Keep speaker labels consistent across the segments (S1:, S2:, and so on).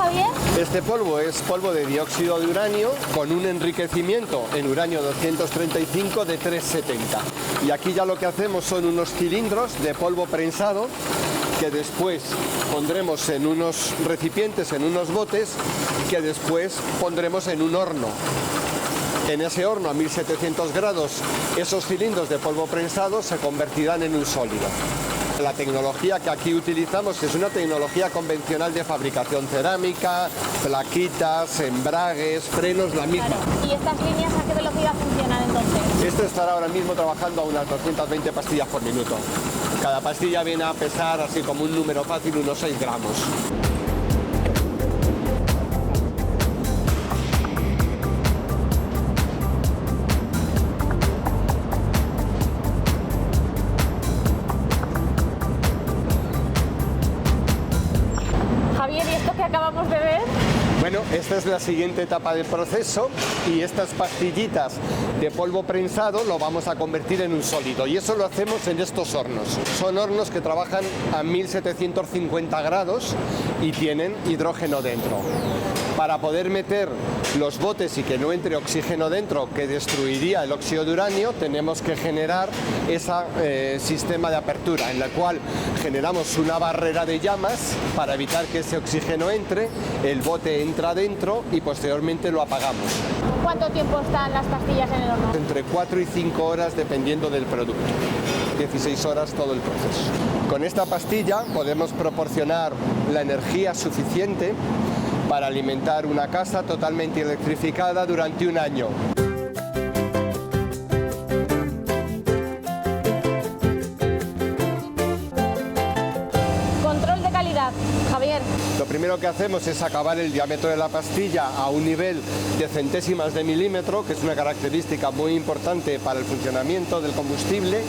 S1: Javier?
S2: Este polvo es polvo de dióxido de uranio con un enriquecimiento en uranio 235 de 370. Y aquí ya lo que hacemos son unos cilindros de polvo prensado que después pondremos en unos recipientes, en unos botes, que después pondremos en un horno. En ese horno a 1700 grados, esos cilindros de polvo prensado se convertirán en un sólido. La tecnología que aquí utilizamos es una tecnología convencional de fabricación cerámica, plaquitas, embragues, frenos, la misma.
S1: Claro. ¿Y estas líneas a qué velocidad funcionan entonces?
S2: Esto estará ahora mismo trabajando a unas 220 pastillas por minuto. Cada pastilla viene a pesar, así como un número fácil, unos 6 gramos.
S1: Javier, ¿y esto que acabamos de ver?
S2: Bueno, esta es la siguiente etapa del proceso y estas pastillitas de polvo prensado lo vamos a convertir en un sólido y eso lo hacemos en estos hornos. Son hornos que trabajan a 1750 grados y tienen hidrógeno dentro. Para poder meter los botes y que no entre oxígeno dentro, que destruiría el óxido de uranio, tenemos que generar ese sistema de apertura, en la cual generamos una barrera de llamas para evitar que ese oxígeno entre, el bote entra dentro y posteriormente lo apagamos.
S1: ¿Cuánto tiempo están las pastillas en el horno?
S2: Entre 4 y 5 horas dependiendo del producto. 16 horas todo el proceso. Con esta pastilla podemos proporcionar la energía suficiente para alimentar una casa totalmente electrificada durante un año.
S1: Control de calidad, Javier.
S2: Lo primero que hacemos es acabar el diámetro de la pastilla a un nivel de centésimas de milímetro, que es una característica muy importante para el funcionamiento del combustible.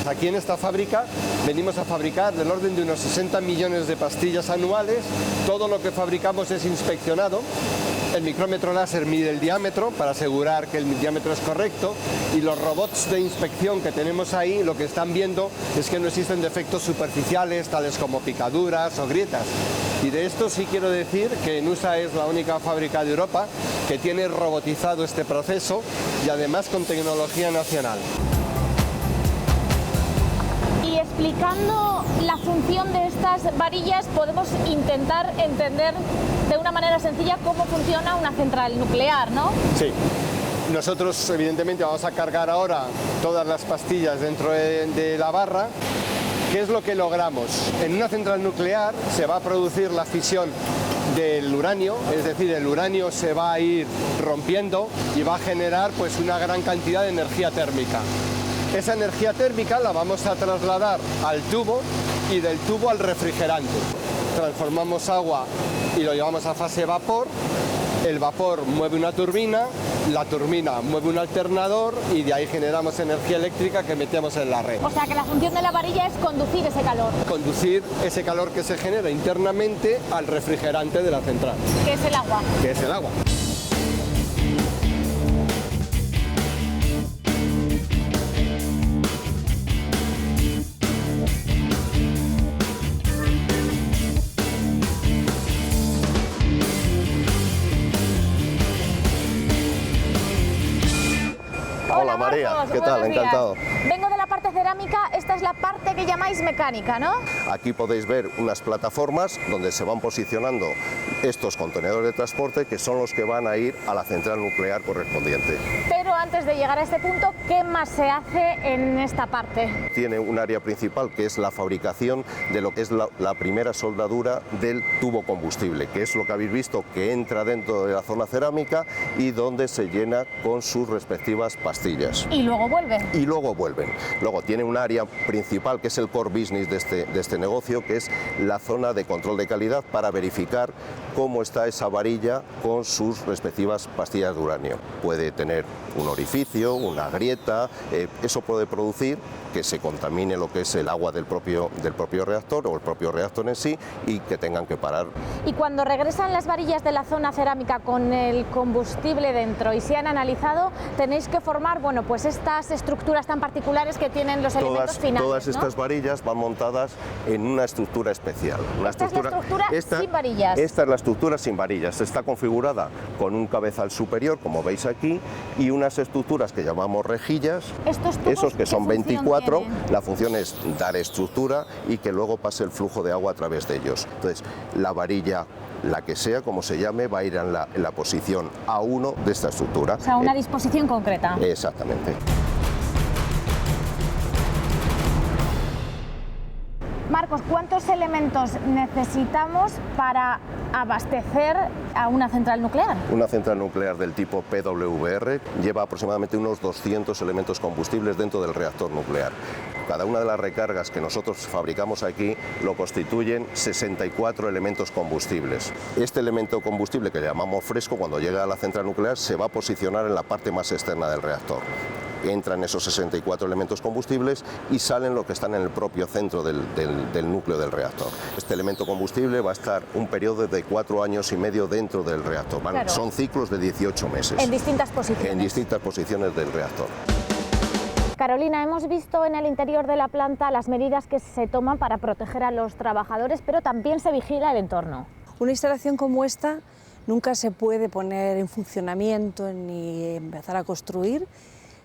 S2: Aquí en esta fábrica venimos a fabricar del orden de unos 60 millones de pastillas anuales. Todo lo que fabricamos es inspeccionado. El micrómetro láser mide el diámetro para asegurar que el diámetro es correcto y los robots de inspección que tenemos ahí lo que están viendo es que no existen defectos superficiales tales como picaduras o grietas. Y de esto sí quiero decir que Nusa es la única fábrica de Europa que tiene robotizado este proceso y además con tecnología nacional.
S1: Y explicando la función de estas varillas podemos intentar entender de una manera sencilla cómo funciona una central nuclear, ¿no?
S2: Sí. Nosotros evidentemente vamos a cargar ahora todas las pastillas dentro de la barra. ¿Qué es lo que logramos? En una central nuclear se va a producir la fisión del uranio, es decir, el uranio se va a ir rompiendo y va a generar pues una gran cantidad de energía térmica. Esa energía térmica la vamos a trasladar al tubo y del tubo al refrigerante. Transformamos agua y lo llevamos a fase vapor, el vapor mueve una turbina, la turbina mueve un alternador y de ahí generamos energía eléctrica que metemos en la red.
S1: O sea que la función de la varilla es conducir ese calor.
S2: Conducir ese calor que se genera internamente al refrigerante de la central.
S1: Que es el agua.
S2: Que es el agua.
S1: Hola
S2: María,
S1: Marcos,
S2: ¿qué tal?
S1: buenos días.
S2: Encantado.
S1: Vengo de la parte cerámica, esta es la parte que llamáis mecánica, ¿no?
S3: Aquí podéis ver unas plataformas donde se van posicionando estos contenedores de transporte que son los que van a ir a la central nuclear correspondiente.
S1: Pero antes de llegar a este punto, ¿qué más se hace en esta parte?
S3: Tiene un área principal que es la fabricación de lo que es la primera soldadura del tubo combustible, que es lo que habéis visto que entra dentro de la zona cerámica y donde se llena con sus respectivas pastillas.
S1: Y luego vuelve.
S3: Y luego vuelven. Luego tiene un área principal que es el core business de este negocio, que es la zona de control de calidad para verificar cómo está esa varilla con sus respectivas pastillas de uranio. Puede tener un orificio, una grieta, eso puede producir que se contamine lo que es el agua del propio reactor o el propio reactor en sí y que tengan que parar.
S1: Y cuando regresan las varillas de la zona cerámica con el combustible dentro y se han analizado, tenéis que formar bueno, pues estas estructuras tan particulares que tienen los elementos finales,
S3: Todas
S1: ¿no?
S3: estas varillas van montadas en una estructura especial.
S1: Esta es la estructura sin varillas.
S3: Esta es la estructura sin varillas. Está configurada con un cabezal superior, como veis aquí, y unas estructuras que llamamos rejillas.
S1: Estos tubos,
S3: esos que son
S1: ¿qué función
S3: 24,
S1: tienen?
S3: la función es dar estructura y que luego pase el flujo de agua a través de ellos. Entonces, la varilla, la que sea, como se llame, va a ir en la posición A1 de esta estructura.
S1: O sea, una disposición concreta.
S3: Exactamente.
S1: Marcos, ¿cuántos elementos necesitamos para abastecer a una central nuclear?
S3: Una central nuclear del tipo PWR lleva aproximadamente unos 200 elementos combustibles dentro del reactor nuclear. Cada una de las recargas que nosotros fabricamos aquí lo constituyen 64 elementos combustibles. Este elemento combustible, que llamamos fresco, cuando llega a la central nuclear se va a posicionar en la parte más externa del reactor. Entran esos 64 elementos combustibles y salen los que están en el propio centro del núcleo del reactor. Este elemento combustible va a estar un periodo de 4 años y medio dentro del reactor. ¿Vale?
S1: Claro.
S3: Son ciclos de 18 meses.
S1: En distintas posiciones.
S3: En distintas posiciones del reactor.
S1: Carolina, hemos visto en el interior de la planta las medidas que se toman para proteger a los trabajadores, pero también se vigila el entorno.
S4: Una instalación como esta nunca se puede poner en funcionamiento ni empezar a construir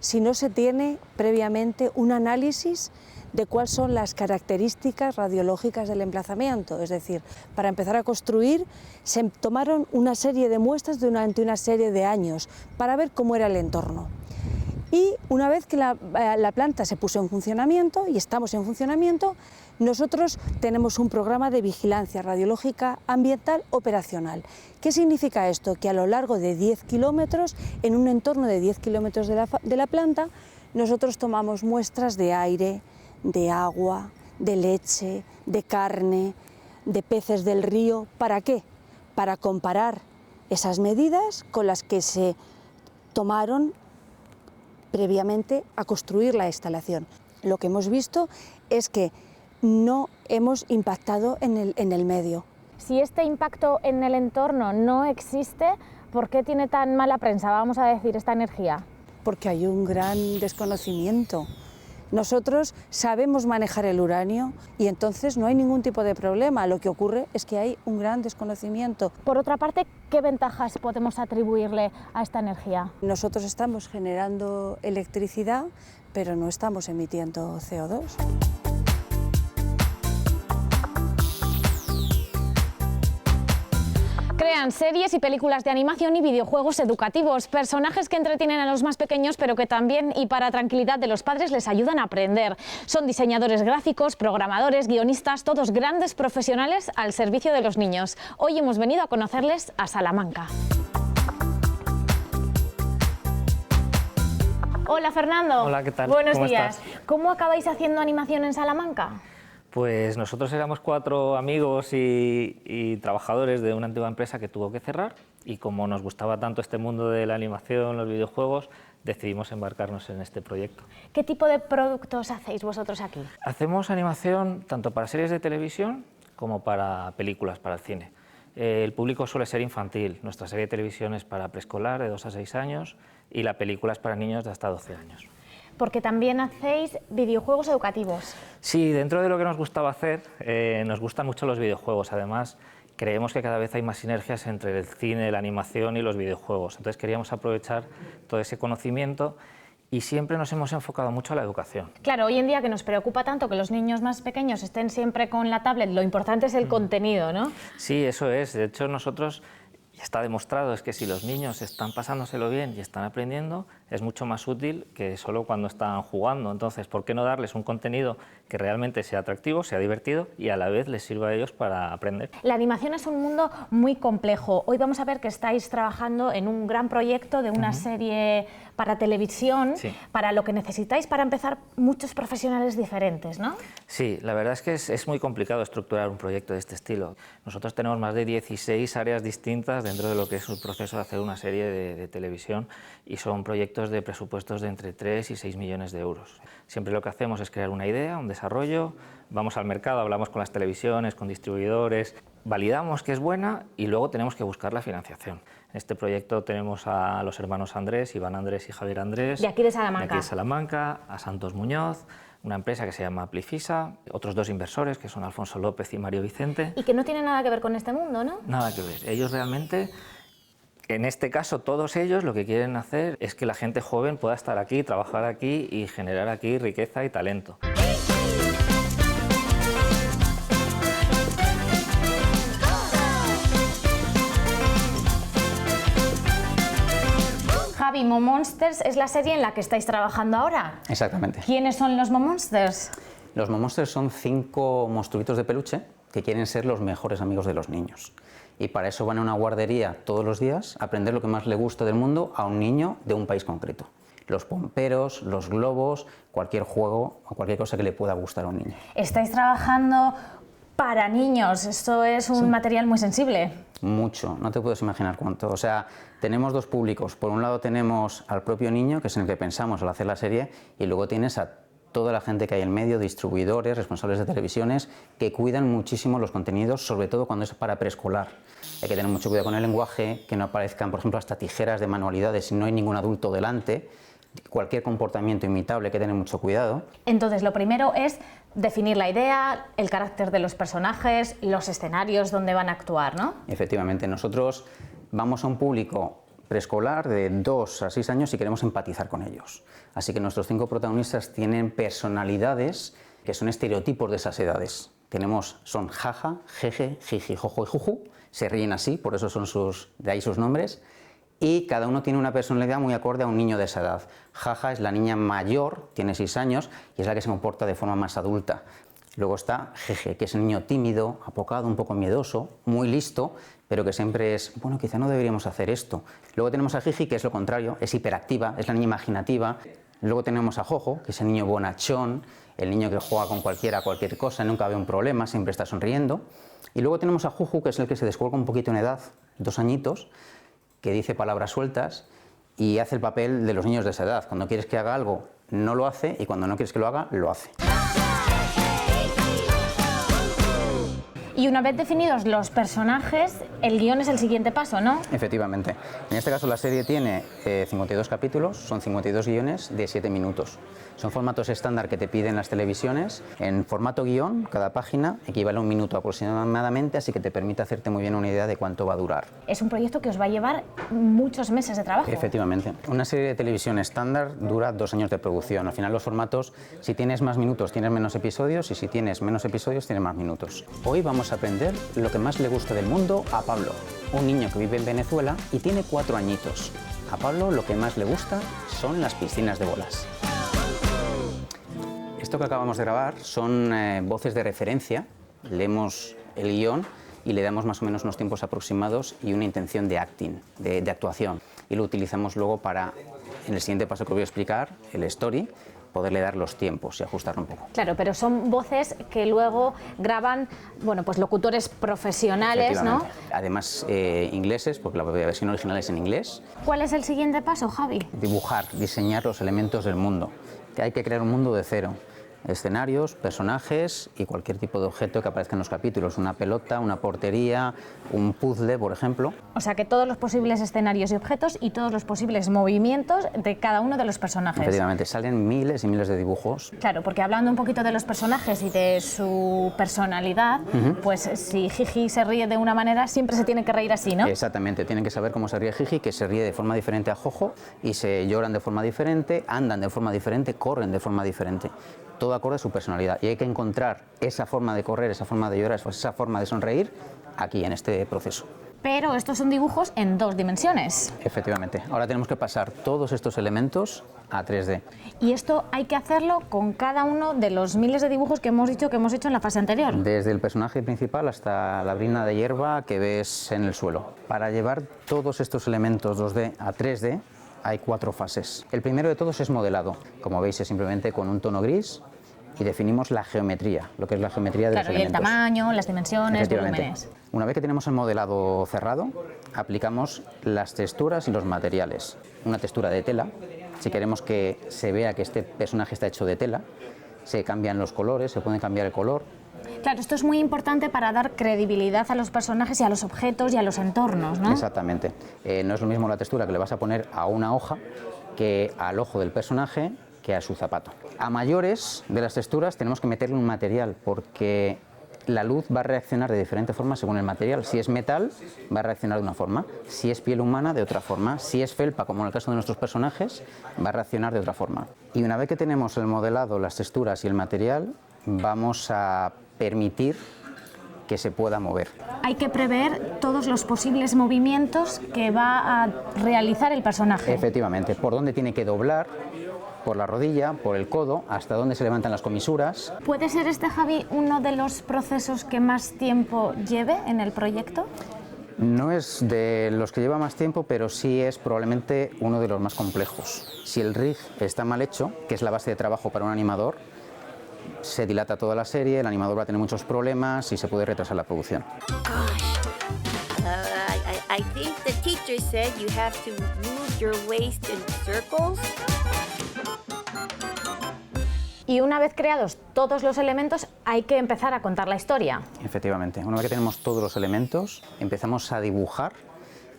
S4: si no se tiene previamente un análisis de cuáles son las características radiológicas del emplazamiento. Es decir, para empezar a construir se tomaron una serie de muestras durante una serie de años para ver cómo era el entorno. Y una vez que la planta se puso en funcionamiento y estamos en funcionamiento, nosotros tenemos un programa de vigilancia radiológica ambiental operacional. ¿Qué significa esto? Que a lo largo de 10 kilómetros, en un entorno de 10 kilómetros de la planta, nosotros tomamos muestras de aire, de agua, de leche, de carne, de peces del río. ¿Para qué? Para comparar esas medidas con las que se tomaron previamente a construir la instalación. Lo que hemos visto es que no hemos impactado en el medio.
S1: Si este impacto en el entorno no existe, ¿por qué tiene tan mala prensa, vamos a decir, esta energía?
S4: Porque hay un gran desconocimiento. Nosotros sabemos manejar el uranio y entonces no hay ningún tipo de problema. Lo que ocurre es que hay un gran desconocimiento.
S1: Por otra parte, ¿qué ventajas podemos atribuirle a esta energía?
S4: Nosotros estamos generando electricidad, pero no estamos emitiendo CO2.
S1: Crean series y películas de animación y videojuegos educativos, personajes que entretienen a los más pequeños, pero que también, y para tranquilidad de los padres, les ayudan a aprender. Son diseñadores gráficos, programadores, guionistas, todos grandes profesionales al servicio de los niños. Hoy hemos venido a conocerles a Salamanca. Hola Fernando.
S5: Hola, ¿qué tal?
S1: Buenos
S5: ¿Cómo
S1: días.
S5: estás?
S1: ¿Cómo acabáis haciendo animación en Salamanca?
S5: Pues nosotros éramos 4 amigos y trabajadores de una antigua empresa que tuvo que cerrar, y como nos gustaba tanto este mundo de la animación, los videojuegos, decidimos embarcarnos en este proyecto.
S1: ¿Qué tipo de productos hacéis vosotros aquí?
S5: Hacemos animación tanto para series de televisión como para películas, para el cine. El público suele ser infantil, nuestra serie de televisión es para preescolar de 2 a 6 años y la película es para niños de hasta 12 años.
S1: Porque también hacéis videojuegos educativos.
S5: Sí, dentro de lo que nos gustaba hacer, nos gustan mucho los videojuegos. Además, creemos que cada vez hay más sinergias entre el cine, la animación y los videojuegos. Entonces queríamos aprovechar todo ese conocimiento y siempre nos hemos enfocado mucho a la educación.
S1: Claro, hoy en día que nos preocupa tanto que los niños más pequeños estén siempre con la tablet, lo importante es el contenido, ¿no?
S5: Sí, eso es. De hecho, nosotros, y está demostrado, es que si los niños están pasándoselo bien y están aprendiendo, es mucho más útil que solo cuando están jugando. Entonces, ¿por qué no darles un contenido que realmente sea atractivo, sea divertido y a la vez les sirva a ellos para aprender?
S1: La animación es un mundo muy complejo. Hoy vamos a ver que estáis trabajando en un gran proyecto de una serie para televisión,
S5: Sí.
S1: para lo que necesitáis para empezar muchos profesionales diferentes, ¿no?
S5: Sí, la verdad es que es muy complicado estructurar un proyecto de este estilo. Nosotros tenemos más de 16 áreas distintas dentro de lo que es el proceso de hacer una serie de televisión, y son proyectos de presupuestos de entre 3 y 6 millones de euros. Siempre lo que hacemos es crear una idea, un desarrollo, vamos al mercado, hablamos con las televisiones, con distribuidores, validamos que es buena y luego tenemos que buscar la financiación. En este proyecto tenemos a los hermanos Andrés, Iván Andrés y Javier Andrés.
S1: De aquí de Salamanca.
S5: De aquí de Salamanca, a Santos Muñoz, una empresa que se llama Amplifisa, otros 2 inversores que son Alfonso López y Mario Vicente.
S1: Y que no tiene nada que ver con este mundo, ¿no?
S5: Nada que ver. Ellos realmente, en este caso todos ellos, lo que quieren hacer es que la gente joven pueda estar aquí, trabajar aquí y generar aquí riqueza y talento.
S1: Javi, Momonsters es la serie en la que estáis trabajando ahora.
S6: Exactamente.
S1: ¿Quiénes son los Momonsters?
S6: Los Momonsters son 5 monstruitos de peluche que quieren ser los mejores amigos de los niños. Y para eso van a una guardería todos los días a aprender lo que más le gusta del mundo a un niño de un país concreto. Los pomperos, los globos, cualquier juego o cualquier cosa que le pueda gustar a un niño.
S1: Estáis trabajando para niños, esto es un material muy sensible.
S6: Mucho, no te puedes imaginar cuánto. O sea, tenemos 2 públicos. Por un lado tenemos al propio niño, que es en el que pensamos al hacer la serie, y luego tienes a toda la gente que hay en medio, distribuidores, responsables de televisiones, que cuidan muchísimo los contenidos, sobre todo cuando es para preescolar. Hay que tener mucho cuidado con el lenguaje, que no aparezcan, por ejemplo, hasta tijeras de manualidades si no hay ningún adulto delante. Cualquier comportamiento imitable hay que tener mucho cuidado.
S1: Entonces, lo primero es definir la idea, el carácter de los personajes, los escenarios donde van a actuar, ¿no?
S6: Efectivamente, nosotros vamos a un público preescolar de 2 a 6 años y queremos empatizar con ellos. Así que nuestros 5 protagonistas tienen personalidades que son estereotipos de esas edades. Son jaja, jeje, jiji, jojo y juju. Se ríen así, por eso son de ahí sus nombres. Y cada uno tiene una personalidad muy acorde a un niño de esa edad. Jaja es la niña mayor, tiene 6 años y es la que se comporta de forma más adulta. Luego está Jeje, que es el niño tímido, apocado, un poco miedoso, muy listo, pero que siempre es, bueno, quizá no deberíamos hacer esto. Luego tenemos a Jiji, que es lo contrario, es hiperactiva, es la niña imaginativa. Luego tenemos a Jojo, que es el niño bonachón, el niño que juega con cualquier cosa, nunca ve un problema, siempre está sonriendo. Y luego tenemos a Juju, que es el que se descuelga un poquito en edad, 2 añitos, que dice palabras sueltas y hace el papel de los niños de esa edad. Cuando quieres que haga algo, no lo hace, y cuando no quieres que lo haga, lo hace.
S1: Y una vez definidos los personajes, el guión es el siguiente paso, ¿no?
S6: Efectivamente. En este caso la serie tiene 52 capítulos, son 52 guiones de 7 minutos. Son formatos estándar que te piden las televisiones. En formato guión, cada página equivale a 1 minuto aproximadamente, así que te permite hacerte muy bien una idea de cuánto va a durar.
S1: Es un proyecto que os va a llevar muchos meses de trabajo.
S6: Efectivamente. Una serie de televisión estándar dura 2 años de producción. Al final los formatos, si tienes más minutos, tienes menos episodios, y si tienes menos episodios, tienes más minutos. Hoy vamos a aprender lo que más le gusta del mundo a Pablo, un niño que vive en Venezuela y tiene 4 añitos. A Pablo lo que más le gusta son las piscinas de bolas. Esto que acabamos de grabar son voces de referencia. Leemos el guión y le damos más o menos unos tiempos aproximados y una intención de acting, de actuación. Y lo utilizamos luego para, en el siguiente paso que os voy a explicar, el story, poderle dar los tiempos y ajustarlo un poco.
S1: Claro, pero son voces que luego graban, bueno, pues locutores profesionales, ¿no?
S6: Además, ingleses, porque la versión original es en inglés.
S1: ¿Cuál es el siguiente paso, Javi?
S6: Dibujar, diseñar los elementos del mundo. Que hay que crear un mundo de cero. Escenarios, personajes y cualquier tipo de objeto que aparezca en los capítulos. Una pelota, una portería, un puzzle, por ejemplo.
S1: O sea que todos los posibles escenarios y objetos y todos los posibles movimientos de cada uno de los personajes.
S6: Efectivamente, salen miles y miles de dibujos.
S1: Claro, porque hablando un poquito de los personajes y de su personalidad, pues si Jiji se ríe de una manera, siempre se tiene que reír así, ¿no?
S6: Exactamente, tienen que saber cómo se ríe Jiji, que se ríe de forma diferente a Jojo, y se lloran de forma diferente, andan de forma diferente, corren de forma diferente. Todo acorde a su personalidad, y hay que encontrar esa forma de correr, esa forma de llorar, esa forma de sonreír aquí en este proceso.
S1: Pero estos son dibujos en 2 dimensiones.
S6: Efectivamente, ahora tenemos que pasar todos estos elementos a 3D.
S1: Y esto hay que hacerlo con cada uno de los miles de dibujos que hemos dicho que hemos hecho en la fase anterior.
S6: Desde el personaje principal hasta la brina de hierba que ves en el suelo. Para llevar todos estos elementos 2D a 3D, hay 4 fases. El primero de todos es modelado. Como veis, es simplemente con un tono gris y definimos la geometría, lo que es la geometría de los elementos.
S1: Claro, y el tamaño, las dimensiones, volúmenes.
S6: Una vez que tenemos el modelado cerrado, aplicamos las texturas y los materiales. Una textura de tela, si queremos que se vea que este personaje está hecho de tela. se cambian los colores, se puede cambiar el color.
S1: Claro, esto es muy importante para dar credibilidad a los personajes y a los objetos y a los entornos, ¿no?
S6: Exactamente. No es lo mismo la textura que le vas a poner a una hoja que al ojo del personaje que a su zapato. A mayores de las texturas tenemos que meterle un material porque la luz va a reaccionar de diferente forma según el material. Si es metal, va a reaccionar de una forma. Si es piel humana, de otra forma. Si es felpa, como en el caso de nuestros personajes, va a reaccionar de otra forma. Y una vez que tenemos el modelado, las texturas y el material, vamos a permitir que se pueda mover.
S1: Hay que prever todos los posibles movimientos que va a realizar el personaje.
S6: Efectivamente, por dónde tiene que doblar, por la rodilla, por el codo, hasta dónde se levantan las comisuras.
S1: ¿Puede ser este, Javi, uno de los procesos que más tiempo lleve en el proyecto?
S6: No es de los que lleva más tiempo, pero sí es probablemente uno de los más complejos. Si el rig está mal hecho, que es la base de trabajo para un animador, se dilata toda la serie, el animador va a tener muchos problemas y se puede retrasar la producción.
S7: I think the teacher said you have to move your waist in circles.
S1: Y una vez creados todos los elementos, hay que empezar a contar la historia.
S6: Efectivamente, una vez que tenemos todos los elementos, empezamos a dibujar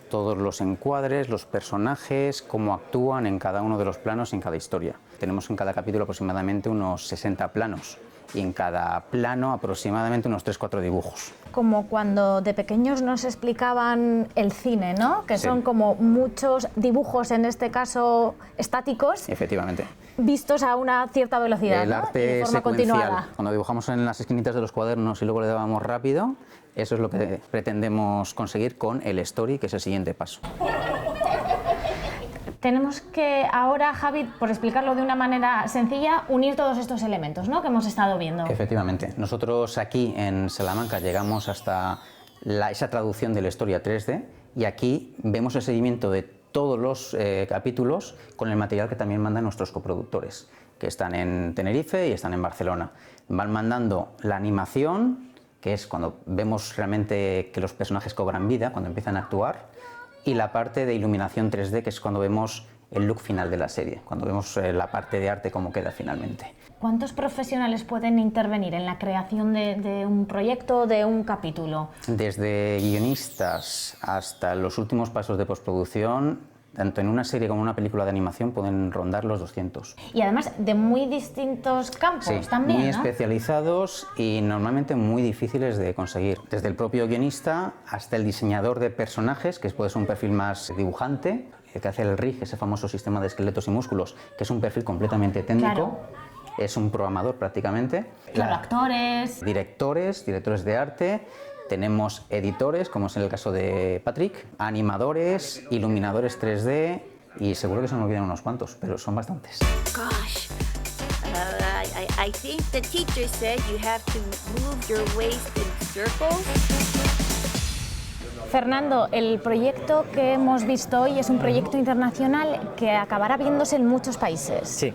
S6: todos los encuadres, los personajes, cómo actúan en cada uno de los planos, en cada historia. Tenemos en cada capítulo aproximadamente unos 60 planos y en cada plano aproximadamente unos 3-4 dibujos.
S1: Como cuando de pequeños nos explicaban el cine, ¿no? Que
S6: Sí.
S1: son como muchos dibujos, en este caso estáticos,
S6: Efectivamente.
S1: vistos a una cierta velocidad,
S6: El
S1: ¿no?
S6: arte
S1: Y de forma
S6: secuencial,
S1: continuada.
S6: cuando dibujamos en las esquinitas de los cuadernos y luego le dábamos rápido, eso es lo que pretendemos conseguir con el story, que es el siguiente paso.
S1: Tenemos que ahora, Javi, por explicarlo de una manera sencilla, unir todos estos elementos, ¿no? Que hemos estado viendo.
S6: Efectivamente. Nosotros aquí en Salamanca llegamos hasta esa traducción de la historia 3D y aquí vemos el seguimiento de todos los capítulos con el material que también mandan nuestros coproductores, que están en Tenerife y están en Barcelona. Van mandando la animación, que es cuando vemos realmente que los personajes cobran vida, cuando empiezan a actuar, y la parte de iluminación 3D, que es cuando vemos el look final de la serie, cuando vemos la parte de arte cómo queda finalmente.
S1: ¿Cuántos profesionales pueden intervenir en la creación de un proyecto, de un capítulo?
S6: Desde guionistas hasta los últimos pasos de postproducción, tanto en una serie como en una película de animación pueden rondar los 200.
S1: Y además de muy distintos campos
S6: Sí,
S1: también,
S6: muy
S1: ¿no?
S6: especializados y normalmente muy difíciles de conseguir. Desde el propio guionista hasta el diseñador de personajes, que puede ser un perfil más dibujante, el que hace el RIG, ese famoso sistema de esqueletos y músculos, que es un perfil completamente técnico.
S1: Claro.
S6: Es un programador prácticamente.
S1: Claro, actores.
S6: Directores de arte. Tenemos editores, como es en el caso de Patrick, animadores, iluminadores 3D y seguro que se me olvidan unos cuantos, pero son bastantes.
S7: Gosh, I think the teacher said you have to move your waist in circles.
S1: Fernando, el proyecto que hemos visto hoy es un proyecto internacional que acabará viéndose en muchos países.
S5: Sí,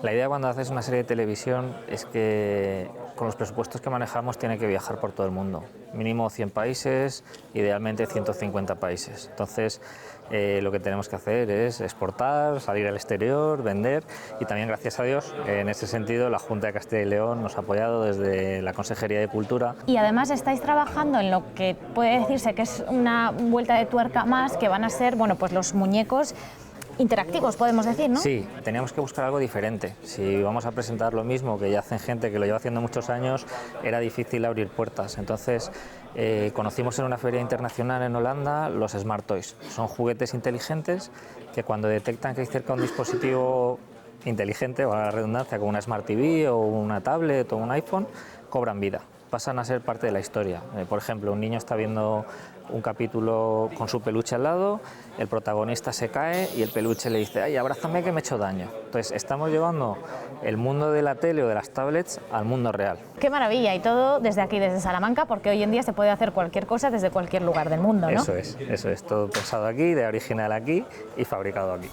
S5: la idea cuando haces una serie de televisión es que con los presupuestos que manejamos tiene que viajar por todo el mundo, mínimo 100 países, idealmente 150 países. Entonces lo que tenemos que hacer es exportar, salir al exterior, vender y también, gracias a Dios, en ese sentido la Junta de Castilla y León nos ha apoyado desde la Consejería de Cultura.
S1: Y además estáis trabajando en lo que puede decirse que es una vuelta de tuerca más, que van a ser, bueno, pues los muñecos interactivos, podemos decir, ¿no?
S5: Sí, teníamos que buscar algo diferente. Si vamos a presentar lo mismo que ya hacen gente que lo lleva haciendo muchos años, era difícil abrir puertas. Entonces conocimos en una feria internacional en Holanda los Smart Toys. Son juguetes inteligentes que cuando detectan que hay cerca un dispositivo inteligente, o a la redundancia, como una Smart TV o una tablet o un iPhone, cobran vida, pasan a ser parte de la historia. Por ejemplo, un niño está viendo un capítulo con su peluche al lado, el protagonista se cae y el peluche le dice: ¡ay, abrázame que me he hecho daño! Entonces estamos llevando el mundo de la tele o de las tablets al mundo real.
S1: ¡Qué maravilla! Y todo desde aquí, desde Salamanca, porque hoy en día se puede hacer cualquier cosa desde cualquier lugar del mundo, ¿no?
S5: Eso es, todo pensado aquí, de original aquí y fabricado aquí.